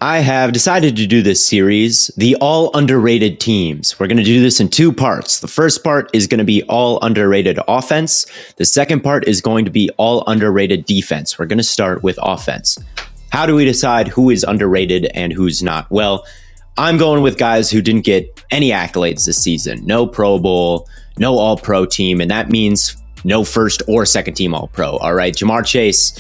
I have decided to do this series, the all underrated teams. We're going to do this in two parts. The first part is going to be all underrated offense. The second part is going to be all underrated defense. We're going to start with offense. How do we decide who is underrated and who's not? Well, I'm going with guys who didn't get any accolades this season. No Pro Bowl, no All-Pro team, and that means no first or second team All-Pro. All right, Ja'Marr Chase,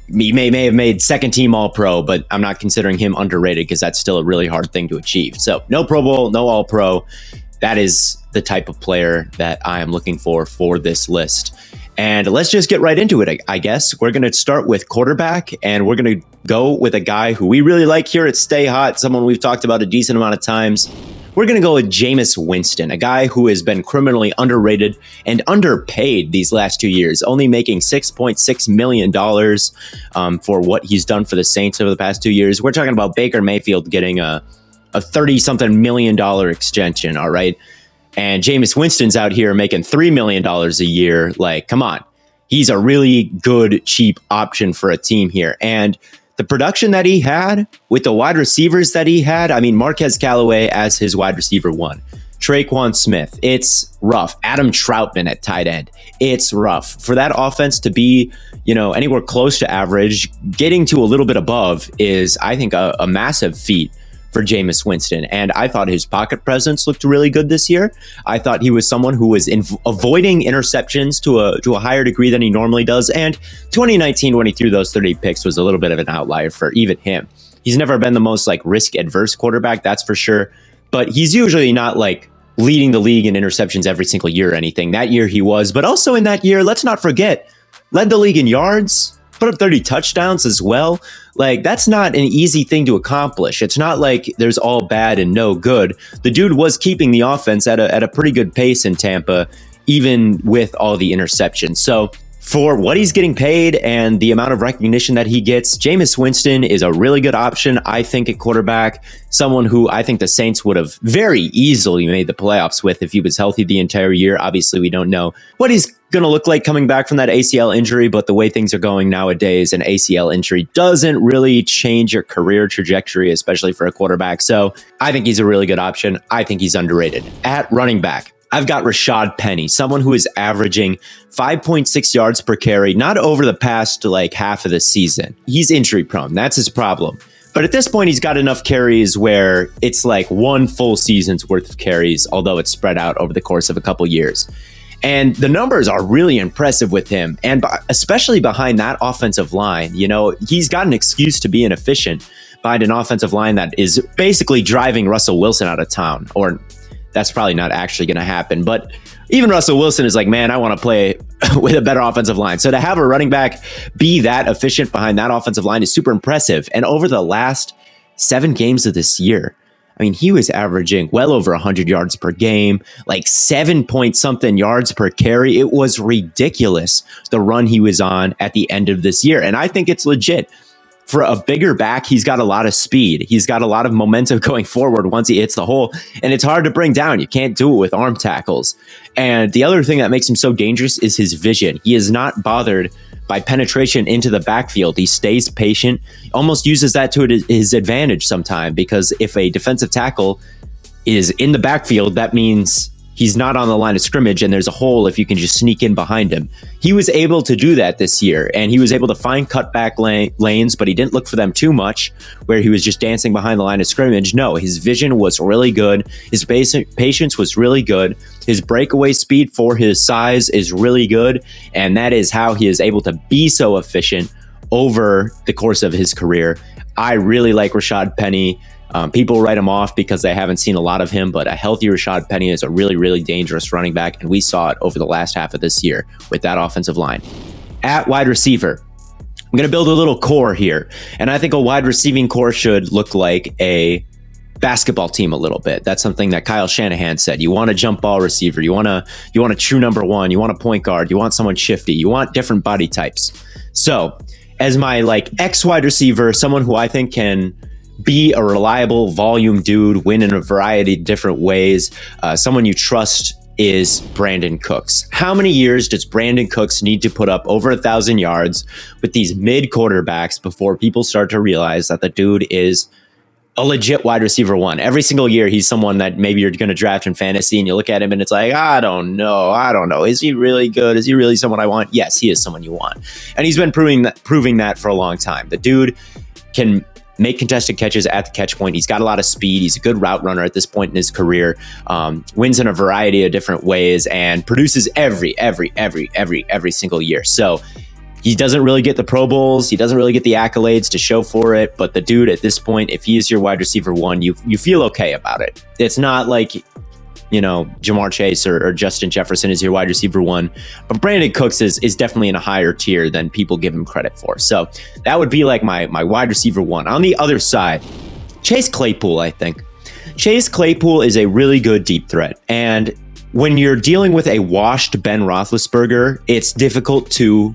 he may have made second team All-Pro, but I'm not considering him underrated because that's still a really hard thing to achieve. So no Pro Bowl, no All-Pro. That is the type of player that I am looking for this list. And let's just get right into it, I guess. We're going to start with quarterback, and we're going to go with a guy who we really like here at Stay Hot, someone we've talked about a decent amount of times. We're going to go with Jameis Winston, a guy who has been criminally underrated and underpaid these last 2 years, only making $6.6 million for what he's done for the Saints over the past 2 years. We're talking about Baker Mayfield getting a 30-something million dollar extension, all right? And Jameis Winston's out here making $3 million a year. Like, come on. He's a really good, cheap option for a team here. And the production that he had with the wide receivers that he had, I mean, Marquez Callaway as his wide receiver one, Traquan Smith, it's rough. Adam Troutman at tight end, it's rough. For that offense to be, anywhere close to average, getting to a little bit above is, I think, a massive feat for Jameis Winston. And I thought his pocket presence looked really good this year. I thought he was someone who was avoiding interceptions to a higher degree than he normally does. And 2019, when he threw those 30 picks, was a little bit of an outlier for even him. He's never been the most risk adverse quarterback, that's for sure. But he's usually not leading the league in interceptions every single year or anything. That year he was, but also in that year, let's not forget, led the league in yards, put up 30 touchdowns as well. That's not an easy thing to accomplish. It's not like there's all bad and no good. The dude was keeping the offense at a pretty good pace in Tampa, even with all the interceptions. So for what he's getting paid and the amount of recognition that he gets, Jameis Winston is a really good option, I think, at quarterback. Someone who I think the Saints would have very easily made the playoffs with if he was healthy the entire year. Obviously, we don't know what he's going to look like coming back from that ACL injury, but the way things are going nowadays, an ACL injury doesn't really change your career trajectory, especially for a quarterback. So I think he's a really good option. I think he's underrated. At running back, I've got Rashaad Penny, someone who is averaging 5.6 yards per carry, not over the past half of the season. He's injury prone. That's his problem. But at this point, he's got enough carries where it's one full season's worth of carries, although it's spread out over the course of a couple years. And the numbers are really impressive with him, and especially behind that offensive line. He's got an excuse to be inefficient behind an offensive line that is basically driving Russell Wilson out of town, or that's probably not actually going to happen. But even Russell Wilson is man, I want to play with a better offensive line. So to have a running back be that efficient behind that offensive line is super impressive. And over the last 7 games of this year, I mean, he was averaging well over 100 yards per game, 7-point-something yards per carry. It was ridiculous, the run he was on at the end of this year. And I think it's legit. For a bigger back, he's got a lot of speed. He's got a lot of momentum going forward once he hits the hole, and it's hard to bring down. You can't do it with arm tackles. And the other thing that makes him so dangerous is his vision. He is not bothered by penetration into the backfield. He stays patient, almost uses that to his advantage sometime, because if a defensive tackle is in the backfield, that means he's not on the line of scrimmage and there's a hole if you can just sneak in behind him. He was able to do that this year, and he was able to find cutback lanes, but he didn't look for them too much where he was just dancing behind the line of scrimmage. No, his vision was really good. His patience was really good. His breakaway speed for his size is really good, and that is how he is able to be so efficient over the course of his career. I really like Rashaad Penny. People write him off because they haven't seen a lot of him, but a healthy Rashaad Penny is a really, really dangerous running back, and we saw it over the last half of this year with that offensive line. At wide receiver, I'm going to build a little core here, and I think a wide receiving core should look like a basketball team a little bit. That's something that Kyle Shanahan said. You want a jump ball receiver, you want a true number one, you want a point guard, you want someone shifty, you want different body types. So as my X wide receiver, someone who I think can be a reliable volume dude, win in a variety of different ways, someone you trust, is Brandin Cooks. How many years does Brandin Cooks need to put up over 1,000 yards with these mid quarterbacks before people start to realize that the dude is a legit wide receiver one. Every single year, he's someone that maybe you're going to draft in fantasy, and you look at him and it's like, I don't know. Is he really good? Is he really someone I want? Yes, he is someone you want. And he's been proving that for a long time. The dude can make contested catches at the catch point. He's got a lot of speed. He's a good route runner at this point in his career. Wins in a variety of different ways and produces every single year. So he doesn't really get the Pro Bowls. He doesn't really get the accolades to show for it. But the dude at this point, if he is your wide receiver one, you feel okay about it. It's not like, Jamar Chase or Justin Jefferson is your wide receiver one. But Brandin Cooks is definitely in a higher tier than people give him credit for. So that would be like my wide receiver one. On the other side, Chase Claypool, I think. Chase Claypool is a really good deep threat. And when you're dealing with a washed Ben Roethlisberger, it's difficult to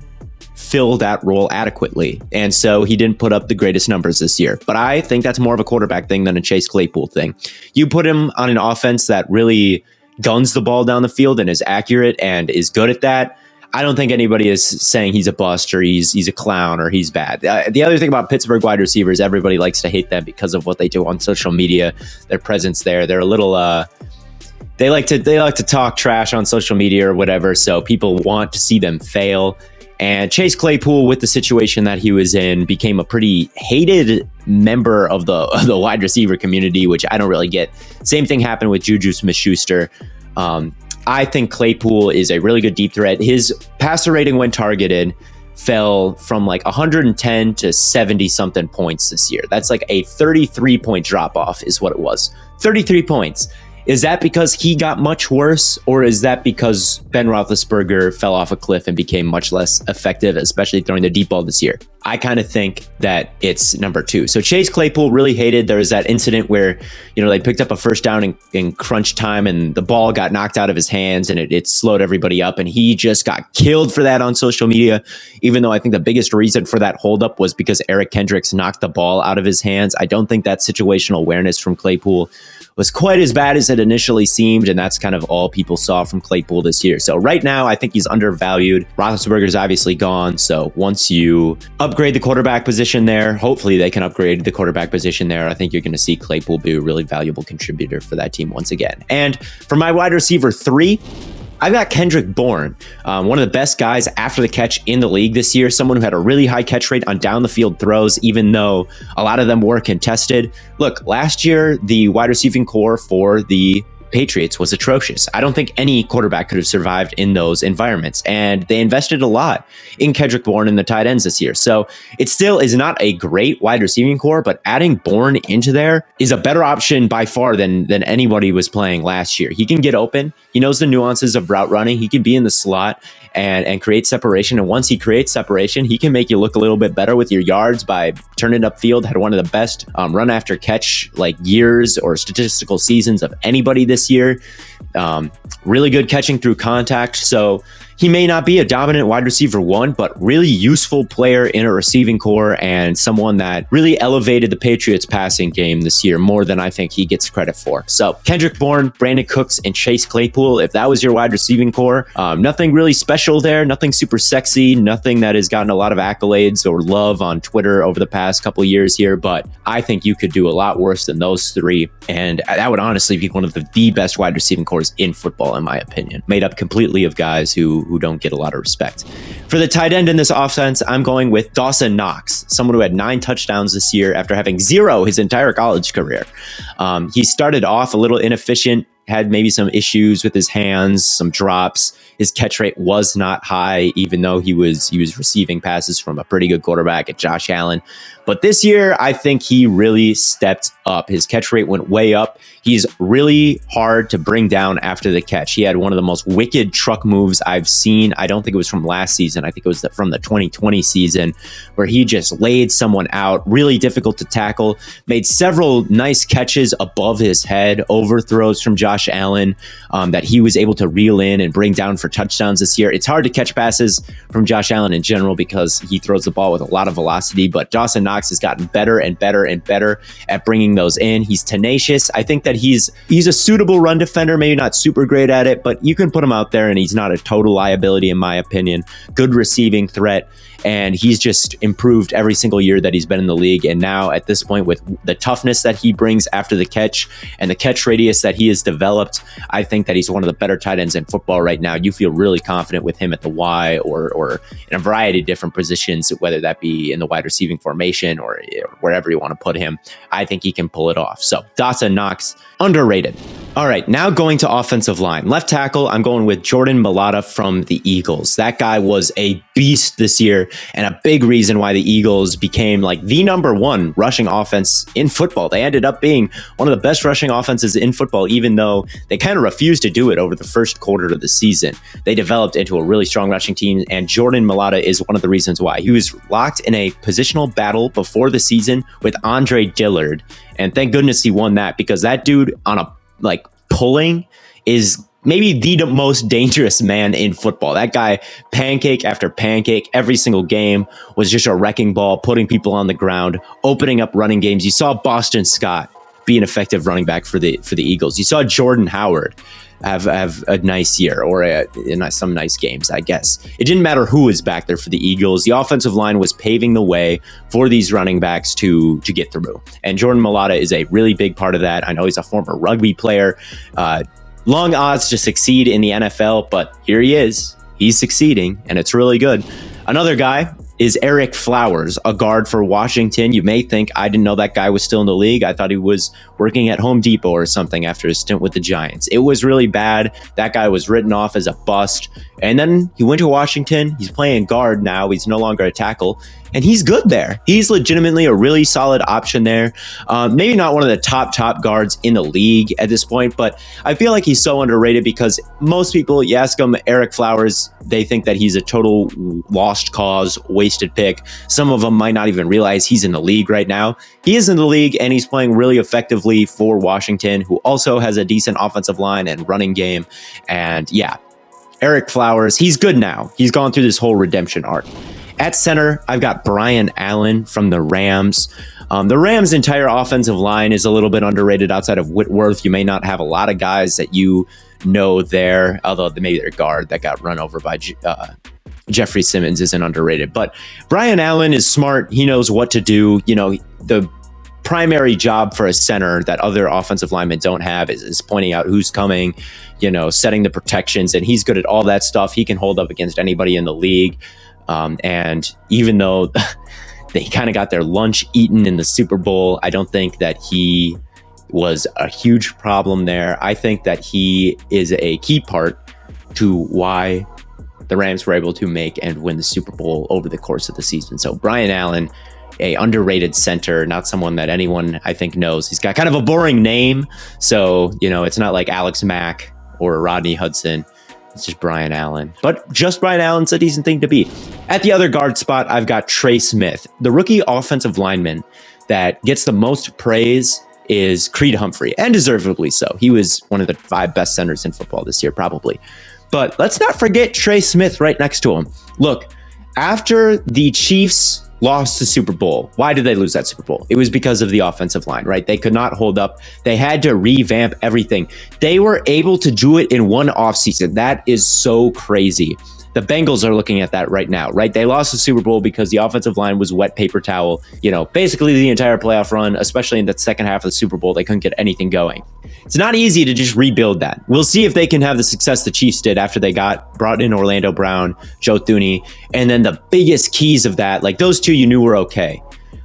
fill that role adequately. And so he didn't put up the greatest numbers this year. But I think that's more of a quarterback thing than a Chase Claypool thing. You put him on an offense that really guns the ball down the field and is accurate and is good at that. I don't think anybody is saying he's a bust or he's a clown or he's bad. The other thing about Pittsburgh wide receivers, everybody likes to hate them because of what they do on social media, their presence there. They're a little they like to talk trash on social media or whatever, so people want to see them fail. And Chase Claypool, with the situation that he was in, became a pretty hated member of the wide receiver community, which I don't really get. Same thing happened with Juju Smith-Schuster. I think Claypool is a really good deep threat. His passer rating when targeted fell from like 110 to 70 something points this year. That's like a 33 point drop off is what it was. 33 points. Is that because he got much worse, or is that because Ben Roethlisberger fell off a cliff and became much less effective, especially throwing the deep ball this year? I kind of think that it's number two. So Chase Claypool really hated. There was that incident where, they picked up a first down in crunch time and the ball got knocked out of his hands and it slowed everybody up. And he just got killed for that on social media, even though I think the biggest reason for that holdup was because Eric Kendricks knocked the ball out of his hands. I don't think that situational awareness from Claypool was quite as bad as it initially seemed, and that's kind of all people saw from Claypool this year. So right now, I think he's undervalued. Roethlisberger's obviously gone, so once you upgrade the quarterback position there, hopefully they can upgrade the quarterback position there. I think you're going to see Claypool be a really valuable contributor for that team once again. And for my wide receiver 3, I've got Kendrick Bourne, one of the best guys after the catch in the league this year, someone who had a really high catch rate on down the field throws, even though a lot of them were contested. Look, last year, the wide receiving core for the Patriots was atrocious. I don't think any quarterback could have survived in those environments. And they invested a lot in Kendrick Bourne and the tight ends this year. So it still is not a great wide receiving core, but adding Bourne into there is a better option by far than anybody was playing last year. He can get open. He knows the nuances of route running. He can be in the slot and create separation. And once he creates separation, he can make you look a little bit better with your yards by turning upfield. Had one of the best run after catch years or statistical seasons of anybody this year. Really good catching through contact. So he may not be a dominant wide receiver 1, but really useful player in a receiving core and someone that really elevated the Patriots passing game this year more than I think he gets credit for. So Kendrick Bourne, Brandin Cooks, and Chase Claypool, if that was your wide receiving core, nothing really special there, nothing super sexy, nothing that has gotten a lot of accolades or love on Twitter over the past couple of years here, but I think you could do a lot worse than those 3, and that would honestly be one of the best wide receiving cores in football, in my opinion, made up completely of guys who don't get a lot of respect. For the tight end in this offense, I'm going with Dawson Knox, someone who had 9 touchdowns this year after having 0 his entire college career. He started off a little inefficient, had maybe some issues with his hands, some drops. His catch rate was not high, even though he was receiving passes from a pretty good quarterback at Josh Allen. But this year, I think he really stepped up. His catch rate went way up. He's really hard to bring down after the catch. He had one of the most wicked truck moves I've seen. I don't think it was from last season. I think it was from the 2020 season, where he just laid someone out, really difficult to tackle, made several nice catches above his head, overthrows from Josh Josh Allen that he was able to reel in and bring down for touchdowns this year. It's hard to catch passes from Josh Allen in general because he throws the ball with a lot of velocity, but Dawson Knox has gotten better and better and better at bringing those in. He's tenacious. I think that he's a suitable run defender, maybe not super great at it, but you can put him out there and he's not a total liability in my opinion. Good receiving threat. And he's just improved every single year that he's been in the league. And now at this point, with the toughness that he brings after the catch and the catch radius that he has developed, I think that he's one of the better tight ends in football right now. You feel really confident with him at the Y or in a variety of different positions, whether that be in the wide receiving formation or wherever you want to put him. I think he can pull it off. So Dawson Knox, underrated. All right, now going to offensive line. Left tackle, I'm going with Jordan Mailata from the Eagles. That guy was a beast this year and a big reason why the Eagles became like the number one rushing offense in football. They ended up being one of the best rushing offenses in football, even though they kind of refused to do it over the first quarter of the season. They developed into a really strong rushing team, and Jordan Mailata is one of the reasons why. He was locked in a positional battle before the season with Andre Dillard, and thank goodness he won that because that dude on a pulling is maybe the most dangerous man in football. That guy, pancake after pancake, every single game was just a wrecking ball, putting people on the ground, opening up running games. You saw Boston Scott be an effective running back for the Eagles. You saw Jordan Howard have a nice year or some nice games, I guess. It didn't matter who was back there for the Eagles. The offensive line was paving the way for these running backs to get through. And Jordan Mailata is a really big part of that. I know he's a former rugby player. Long odds to succeed in the NFL, but here he is. He's succeeding, and it's really good. Another guy is Ereck Flowers, a guard for Washington. You may think, I didn't know that guy was still in the league. I thought he was working at Home Depot or something after his stint with the Giants. It was really bad. That guy was written off as a bust. And then he went to Washington. He's playing guard now. He's no longer a tackle. And he's good there. He's legitimately a really solid option there. Maybe not one of the top guards in the league at this point, but I feel like he's so underrated because most people, you ask them, Ereck Flowers, they think that he's a total lost cause, wasted pick. Some of them might not even realize he's in the league right now. He is in the league and he's playing really effectively for Washington, who also has a decent offensive line and running game. And yeah, Ereck Flowers, he's good now. He's gone through this whole redemption arc. At center, I've got Brian Allen from the Rams. The Rams' entire offensive line is a little bit underrated outside of Whitworth. You may not have a lot of guys that you know there, although maybe their guard that got run over by Jeffrey Simmons isn't underrated. But Brian Allen is smart. He knows what to do. You know, the primary job for a center that other offensive linemen don't have is pointing out who's coming, you know, setting the protections, and he's good at all that stuff. He can hold up against anybody in the league. And even though they kind of got their lunch eaten in the Super Bowl, I don't think that he was a huge problem there. I think that he is a key part to why the Rams were able to make and win the Super Bowl over the course of the season. So Brian Allen, a underrated center, not someone that anyone I think knows. He's got kind of a boring name. So, you know, it's not like Alex Mack or Rodney Hudson. It's just Brian Allen. But just Brian Allen's a decent thing to be. At the other guard spot, I've got Trey Smith. The rookie offensive lineman that gets the most praise is Creed Humphrey, and deservedly so. He was one of the 5 best centers in football this year, probably. But let's not forget Trey Smith right next to him. Look, after the Chiefs lost the Super Bowl. Why did they lose that Super Bowl? It was because of the offensive line, right? They could not hold up. They had to revamp everything. They were able to do it in one offseason. That is so crazy. The Bengals are looking at that right now, right? They lost the Super Bowl because the offensive line was wet paper towel, you know, basically the entire playoff run, especially in that second half of the Super Bowl. They couldn't get anything going. It's not easy to just rebuild that. We'll see if they can have the success the Chiefs did after they brought in Orlando Brown, Joe Thuney, and then the biggest keys of that, like those two you knew were okay.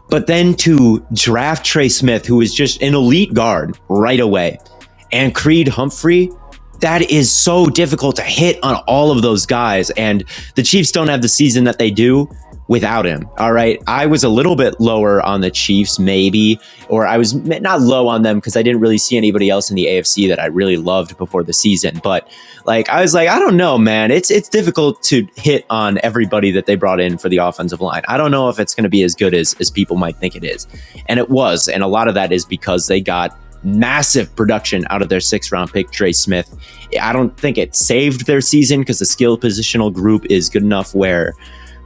But then to draft Trey Smith, who is just an elite guard right away, and Creed Humphrey, that is so difficult to hit on all of those guys. And the Chiefs don't have the season that they do without him. All right. I was a little bit lower on the Chiefs, maybe, or I was not low on them because I didn't really see anybody else in the AFC that I really loved before the season. But like, I was like, I don't know, man, it's difficult to hit on everybody that they brought in for the offensive line. I don't know if it's going to be as good as people might think it is. And it was. And a lot of that is because they got massive production out of their 6th-round pick, Trey Smith. I don't think it saved their season because the skill positional group is good enough where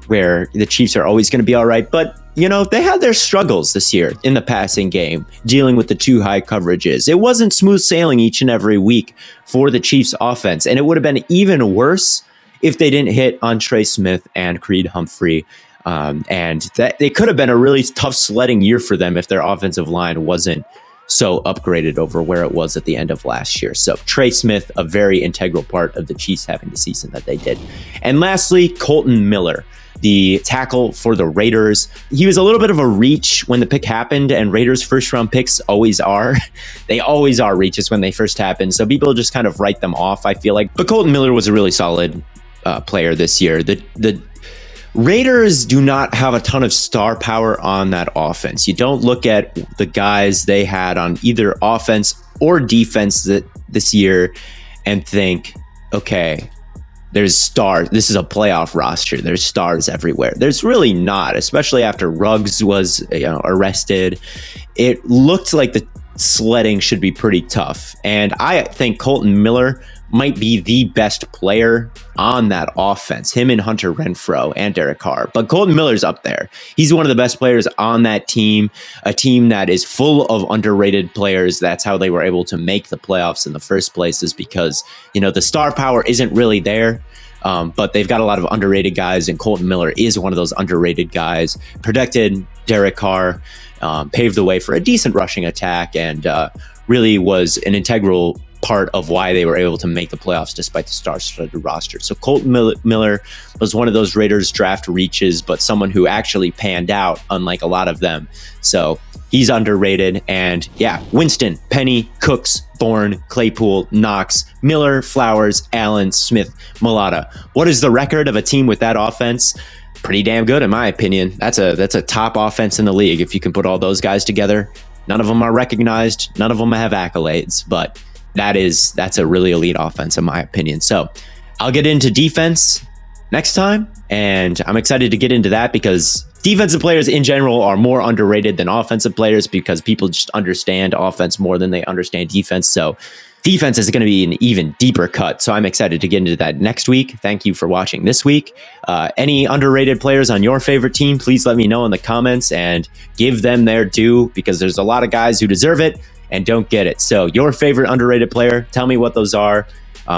the Chiefs are always going to be all right. But, they had their struggles this year in the passing game, dealing with the too high coverages. It wasn't smooth sailing each and every week for the Chiefs offense. And it would have been even worse if they didn't hit on Trey Smith and Creed Humphrey. And that it could have been a really tough sledding year for them if their offensive line wasn't so upgraded over where it was at the end of last year. So Trey Smith, a very integral part of the Chiefs having the season that they did. And lastly, Kolton Miller, the tackle for the Raiders. He was a little bit of a reach when the pick happened, and Raiders 1st-round picks always are. They always are reaches when they first happen, so people just kind of write them off, I feel like. But Kolton Miller was a really solid player this year. The Raiders do not have a ton of star power on that offense. You don't look at the guys they had on either offense or defense this year and think, okay, there's stars. This is a playoff roster. There's stars everywhere. There's really not, especially after Ruggs was arrested. It looked like the sledding should be pretty tough. And I think Kolton Miller might be the best player on that offense, him and Hunter Renfrow and Derek Carr. But Kolton Miller's up there. He's one of the best players on that team, a team that is full of underrated players. That's how they were able to make the playoffs in the first place, is because, the star power isn't really there. But they've got a lot of underrated guys, and Kolton Miller is one of those underrated guys. Protected Derek Carr, paved the way for a decent rushing attack, and really was an integral part of why they were able to make the playoffs despite the star-studded roster. So Kolton Miller was one of those Raiders draft reaches, but someone who actually panned out, unlike a lot of them. So he's underrated. And yeah, Winston, Penny, Cooks, Bourne, Claypool, Knox, Miller, Flowers, Allen, Smith, Mailata. What is the record of a team with that offense? Pretty damn good, in my opinion. That's a top offense in the league. If you can put all those guys together, none of them are recognized. None of them have accolades, but that's a really elite offense in my opinion. So I'll get into defense next time, and I'm excited to get into that because defensive players in general are more underrated than offensive players because people just understand offense more than they understand defense. So defense is going to be an even deeper cut. So I'm excited to get into that next week. Thank you for watching this week. Any underrated players on your favorite team, please let me know in the comments and give them their due, because there's a lot of guys who deserve it and don't get it. So your favorite underrated player, tell me what those are.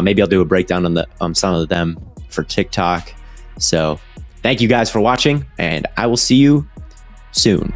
Maybe I'll do a breakdown on some of them for TikTok. So thank you guys for watching, and I will see you soon.